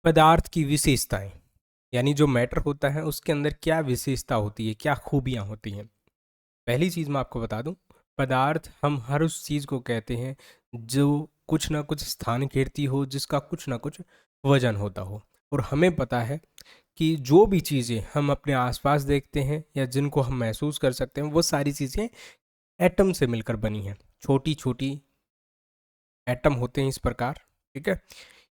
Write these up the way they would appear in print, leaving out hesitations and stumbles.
पदार्थ की विशेषताएं, यानी जो मैटर होता है उसके अंदर क्या विशेषता होती है, क्या खूबियां होती हैं। पहली चीज़ मैं आपको बता दूं, पदार्थ हम हर उस चीज़ को कहते हैं जो कुछ ना कुछ स्थान घेरती हो, जिसका कुछ ना कुछ वजन होता हो। और हमें पता है कि जो भी चीज़ें हम अपने आसपास देखते हैं या जिनको हम महसूस कर सकते हैं, वो सारी चीज़ें एटम से मिलकर बनी हैं। छोटी छोटी एटम होते हैं इस प्रकार, ठीक है।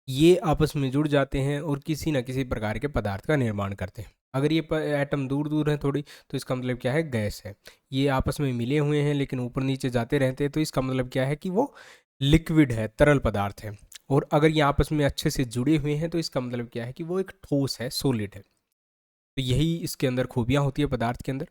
ये आपस में जुड़ जाते हैं और किसी न किसी प्रकार के पदार्थ का निर्माण करते हैं। अगर ये एटम दूर दूर हैं थोड़ी, तो इसका मतलब क्या है, गैस है। ये आपस में मिले हुए हैं लेकिन ऊपर नीचे जाते रहते हैं, तो इसका मतलब क्या है कि वो लिक्विड है, तरल पदार्थ है। और अगर ये आपस में अच्छे से जुड़े हुए हैं तो इसका मतलब क्या है कि वो एक ठोस है, सॉलिड है। तो यही इसके अंदर खूबियाँ होती है पदार्थ के अंदर।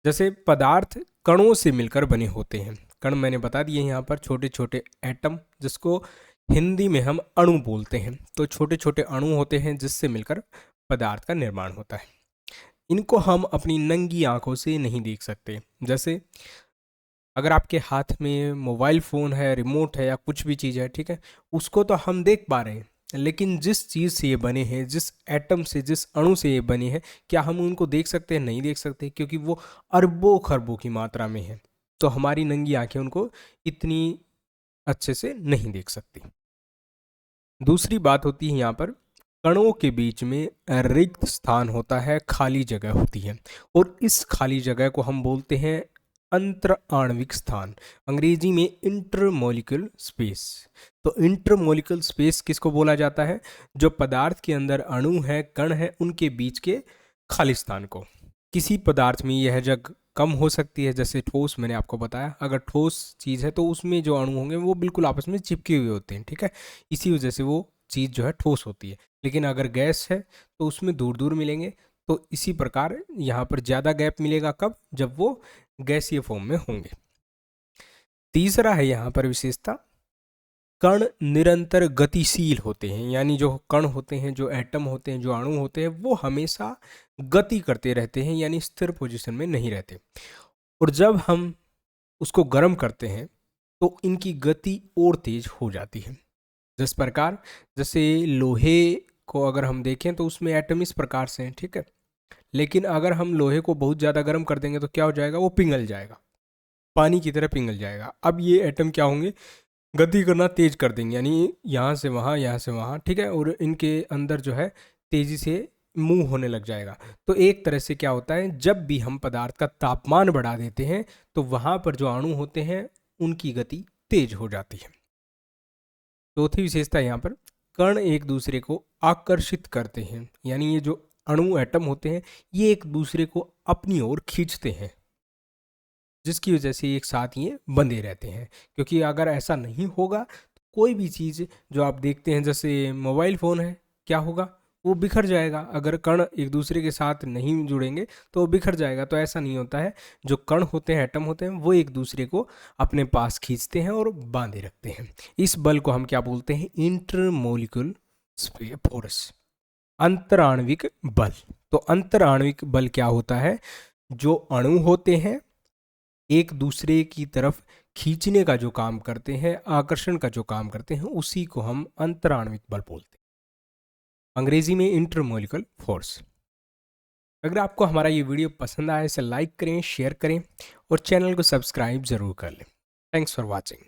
जैसे पदार्थ कणों से मिलकर बने होते हैं। कण मैंने बता दिए यहाँ पर, छोटे छोटे एटम, जिसको हिंदी में हम अणु बोलते हैं। तो छोटे छोटे अणु होते हैं जिससे मिलकर पदार्थ का निर्माण होता है। इनको हम अपनी नंगी आंखों से नहीं देख सकते। जैसे अगर आपके हाथ में मोबाइल फ़ोन है, रिमोट है या कुछ भी चीज़ है, ठीक है, उसको तो हम देख पा रहे हैं, लेकिन जिस चीज़ से ये बने हैं, जिस एटम से, जिस अणु से ये बने हैं, क्या हम उनको देख सकते हैं? नहीं देख सकते, क्योंकि वो अरबों खरबों की मात्रा में है। तो हमारी नंगी आंखें उनको इतनी अच्छे से नहीं देख सकती। दूसरी बात होती है यहाँ पर, कणों के बीच में रिक्त स्थान होता है, खाली जगह होती है। और इस खाली जगह को हम बोलते हैं अंतर आणविक स्थान, अंग्रेजी में इंटरमोलिक्यूल स्पेस। तो इंटरमोलिक्यूल स्पेस किसको बोला जाता है? जो पदार्थ के अंदर अणु है, कण है, उनके बीच के खाली स्थान को। किसी पदार्थ में यह जगह कम हो सकती है, जैसे ठोस, मैंने आपको बताया। अगर ठोस चीज़ है तो उसमें जो अणु होंगे वो बिल्कुल आपस में चिपके हुए होते हैं, ठीक है। इसी वजह से वो चीज़ जो है ठोस होती है। लेकिन अगर गैस है तो उसमें दूर दूर मिलेंगे। तो इसी प्रकार यहाँ पर ज़्यादा गैप मिलेगा, कब? जब वो गैसीय फॉर्म में होंगे। तीसरा है यहाँ पर विशेषता, कण निरंतर गतिशील होते हैं। यानी जो कण होते हैं, जो एटम होते हैं, जो अणु होते हैं, वो हमेशा गति करते रहते हैं, यानी स्थिर पोजीशन में नहीं रहते। और जब हम उसको गर्म करते हैं तो इनकी गति और तेज हो जाती है। जिस प्रकार, जैसे लोहे को अगर हम देखें तो उसमें एटम इस प्रकार से हैं, ठीक है। लेकिन अगर हम लोहे को बहुत ज़्यादा गर्म कर देंगे तो क्या हो जाएगा? वो पिघल जाएगा, पानी की तरह पिघल जाएगा। अब ये एटम क्या होंगे? गति करना तेज कर देंगे, यानी यहाँ से वहाँ, यहाँ से वहाँ, ठीक है। और इनके अंदर जो है तेजी से मूव होने लग जाएगा। तो एक तरह से क्या होता है, जब भी हम पदार्थ का तापमान बढ़ा देते हैं तो वहाँ पर जो अणु होते हैं उनकी गति तेज हो जाती है। चौथी विशेषता यहाँ पर, कण एक दूसरे को आकर्षित करते हैं। यानी ये जो अणु एटम होते हैं ये एक दूसरे को अपनी ओर खींचते हैं, जिसकी वजह से एक साथ ये बंधे रहते हैं। क्योंकि अगर ऐसा नहीं होगा तो कोई भी चीज़ जो आप देखते हैं, जैसे मोबाइल फ़ोन है, क्या होगा? वो बिखर जाएगा। अगर कण एक दूसरे के साथ नहीं जुड़ेंगे तो वो बिखर जाएगा। तो ऐसा नहीं होता है। जो कण होते हैं, एटम होते हैं, वो एक दूसरे को अपने पास खींचते हैं और बांधे रखते हैं। इस बल को हम क्या बोलते हैं? इंटरमोलिक्यूल फोर्स, अंतराण्विक बल। तो अंतराण्विक बल क्या होता है? जो अणु होते हैं एक दूसरे की तरफ खींचने का जो काम करते हैं, आकर्षण का जो काम करते हैं, उसी को हम अंतराण्विक बल बोलते हैं, अंग्रेजी में इंटरमोलिकुलर फोर्स। अगर आपको हमारा ये वीडियो पसंद आए इसे लाइक करें, शेयर करें और चैनल को सब्सक्राइब जरूर कर लें। Thanks for watching.